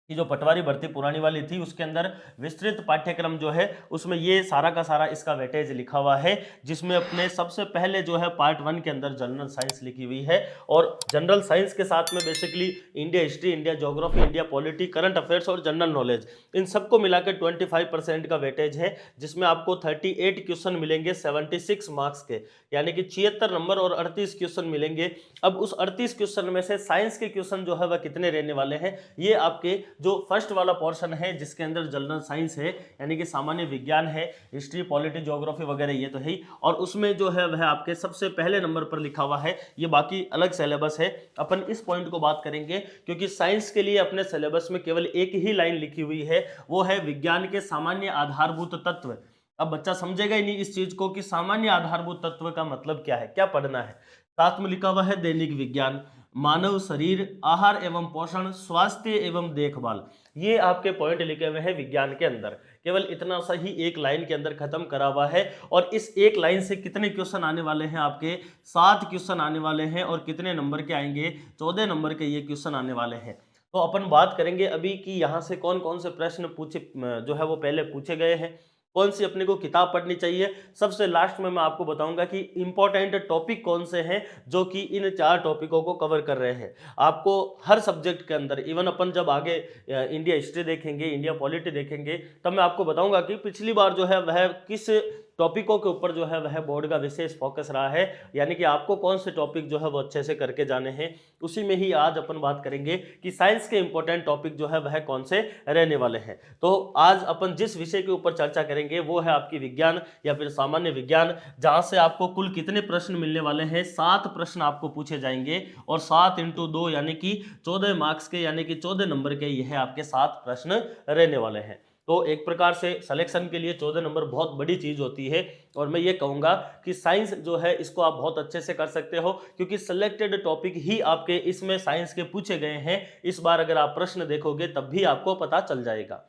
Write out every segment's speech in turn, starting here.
कि जो पटवारी भर्ती पुरानी वाली थी उसके अंदर विस्तृत पाठ्यक्रम जो है उसमें ये सारा का सारा इसका वेटेज लिखा हुआ है, जिसमें अपने सबसे पहले जो है पार्ट 1 के अंदर जनरल साइंस लिखी हुई है। और जनरल साइंस के साथ में basically India history, India geography, India polity, current affairs और जनरल नॉलेज, इन सबको मिलाकर 25% का वेटेज है, जिसमें आपको 38 क्वेश्चन मिलेंगे 76 मार्क्स के, यानी कि 76 नंबर और 38 क्वेश्चन मिलेंगे। अब उस 38 क्वेश्चन में से साइंस के क्वेश्चन जो है वह कितने रहने वाले हैं, ये आपके जो फर्स्ट वाला पोर्शन है जिसके अंदर जनरल साइंस है यानी कि सामान्य विज्ञान है, हिस्ट्री, पॉलिटी, ज्योग्राफी वगैरह ये तो है ही, और उसमें जो है वह आपके सबसे पहले नंबर पर लिखा हुआ है। ये बाकी अलग सिलेबस है, अपन इस पॉइंट को बात करेंगे क्योंकि साइंस के लिए अपने सिलेबस में केवल एक ही लाइन लिखी हुई है, वो है विज्ञान के सामान्य आधारभूत तत्व। अब बच्चा समझेगा ही नहीं इस चीज को कि सामान्य आधारभूत तत्व का मतलब क्या है, क्या पढ़ना है। साथ में लिखा हुआ है दैनिक विज्ञान, मानव शरीर, आहार एवं पोषण, स्वास्थ्य एवं देखभाल, ये आपके पॉइंट लिखे हुए हैं विज्ञान के अंदर। केवल इतना सा ही एक लाइन के अंदर खत्म करा हुआ है, और इस एक लाइन से कितने क्वेश्चन आने वाले हैं आपके, 7 क्वेश्चन आने वाले हैं, और कितने नंबर के आएंगे, 14 नंबर के ये क्वेश्चन आने वाले हैं। तो अपन बात करेंगे अभी कि यहाँ से कौन कौन से प्रश्न पूछे जो है वो पहले पूछे गए हैं, कौन सी अपने को किताब पढ़नी चाहिए। सबसे लास्ट में मैं आपको बताऊंगा कि इंपॉर्टेंट टॉपिक कौन से हैं जो कि इन 4 टॉपिकों को कवर कर रहे हैं। आपको हर सब्जेक्ट के अंदर, इवन अपन जब आगे इंडिया हिस्ट्री देखेंगे, इंडिया पॉलिटी देखेंगे, तब मैं आपको बताऊंगा कि पिछली बार जो है वह किस टॉपिकों के ऊपर जो है वह बोर्ड का विशेष फोकस रहा है, यानी कि आपको कौन से टॉपिक जो है वो अच्छे से करके जाने हैं। उसी में ही आज अपन बात करेंगे कि साइंस के इंपॉर्टेंट टॉपिक जो है वह कौन से रहने वाले हैं। तो आज अपन जिस विषय के ऊपर चर्चा करेंगे वो है आपकी विज्ञान या फिर सामान्य विज्ञान, जहां से आपको कुल कितने प्रश्न मिलने वाले हैं, 7 प्रश्न आपको पूछे जाएंगे, और 7 इंटू 2 यानी कि 14 मार्क्स के, यानी कि 14 नंबर के ये है आपके 7 प्रश्न रहने वाले हैं। तो एक प्रकार से सिलेक्शन के लिए 14 नंबर बहुत बड़ी चीज होती है, और मैं ये कहूंगा कि साइंस जो है इसको आप बहुत अच्छे से कर सकते हो, क्योंकि सिलेक्टेड टॉपिक ही आपके इसमें साइंस के पूछे गए हैं। इस बार अगर आप प्रश्न देखोगे तब भी आपको पता चल जाएगा।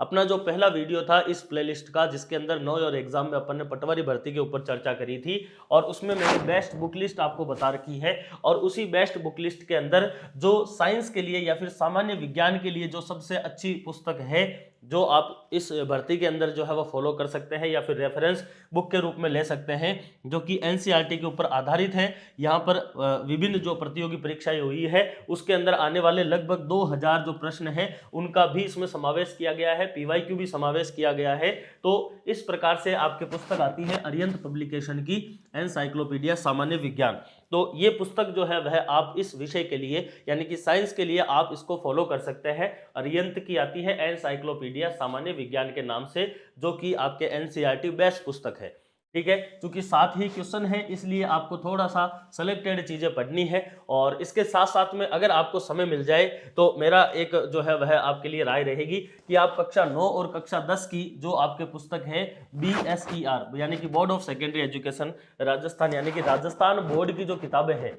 अपना जो पहला वीडियो था इस प्लेलिस्ट का, जिसके अंदर नो और एग्जाम में अपन ने पटवारी भर्ती के ऊपर चर्चा करी थी, और उसमें मैंने बेस्ट बुक लिस्ट आपको बता रखी है, और उसी बेस्ट बुक लिस्ट के अंदर जो साइंस के लिए या फिर सामान्य विज्ञान के लिए जो सबसे अच्छी पुस्तक है, जो आप इस भर्ती के अंदर जो है वो फॉलो कर सकते हैं या फिर रेफरेंस बुक के रूप में ले सकते हैं, जो कि एनसीईआरटी के ऊपर आधारित है। यहाँ पर विभिन्न जो प्रतियोगी परीक्षाएं हुई है उसके अंदर आने वाले लगभग 2000 जो प्रश्न हैं उनका भी इसमें समावेश किया गया है, पीवाईक्यू भी समावेश किया गया है। तो इस प्रकार से आपके पुस्तक आती है अरिहंत पब्लिकेशन की एनसाइक्लोपीडिया सामान्य विज्ञान। तो ये पुस्तक जो है वह आप इस विषय के लिए यानी कि साइंस के लिए आप इसको फॉलो कर सकते हैं। अरिहंत की आती है एनसाइक्लोपीडिया सामान्य विज्ञान के नाम से, जो कि आपके एनसीईआरटी बेस्ट पुस्तक है। ठीक है, क्योंकि 7 ही क्वेश्चन है इसलिए आपको थोड़ा सा सेलेक्टेड चीजें पढ़नी है, और इसके साथ साथ में अगर आपको समय मिल जाए तो मेरा एक जो है वह आपके लिए राय रहेगी कि आप कक्षा 9 और कक्षा 10 की जो आपके पुस्तक है BSER यानी कि board of secondary education Rajasthan, यानी कि राजस्थान बोर्ड की जो किताबें हैं,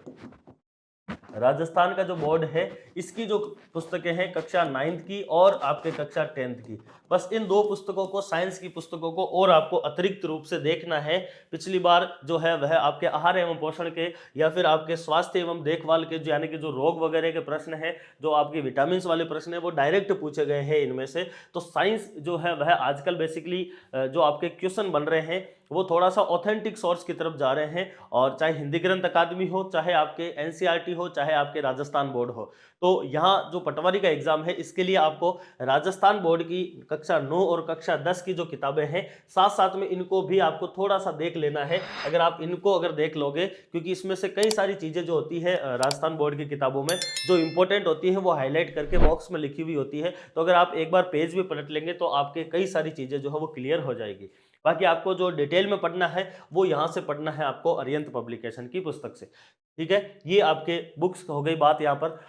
राजस्थान का जो बोर्ड है इसकी जो पुस्तकें हैं कक्षा 9th की और आपके कक्षा 10th की, बस इन 2 पुस्तकों को, साइंस की पुस्तकों को और आपको अतिरिक्त रूप से देखना है। पिछली बार जो है वह आपके आहार एवं पोषण के या फिर आपके स्वास्थ्य एवं देखभाल के यानी कि जो रोग वगैरह के प्रश्न है, जो आपके विटामिन वाले प्रश्न है, वो डायरेक्ट पूछे गए हैं इनमें से। तो साइंस जो है वह आजकल बेसिकली जो आपके क्वेश्चन बन रहे हैं वो थोड़ा सा ऑथेंटिक सोर्स की तरफ जा रहे हैं, और चाहे हिंदी ग्रंथ अकादमी हो, चाहे आपके एनसीईआरटी हो, चाहे आपके राजस्थान बोर्ड हो। तो यहाँ जो पटवारी का एग्जाम है इसके लिए आपको राजस्थान बोर्ड की कक्षा 9 और कक्षा 10 की जो किताबें हैं साथ साथ में इनको भी आपको थोड़ा सा देख लेना है। अगर आप इनको अगर देख लोगे, क्योंकि इसमें से कई सारी चीजें जो होती है राजस्थान बोर्ड की किताबों में जो इंपॉर्टेंट होती है वो हाईलाइट करके बॉक्स में लिखी हुई होती है, तो अगर आप एक बार पेज भी पलट लेंगे तो आपके कई सारी चीजें जो है वो क्लियर हो जाएगी। बाकी आपको जो डिटेल में पढ़ना है वो यहाँ से पढ़ना है आपको अरिहंत पब्लिकेशन की पुस्तक से। ठीक है, ये आपके बुक्स हो गई बात यहाँ पर।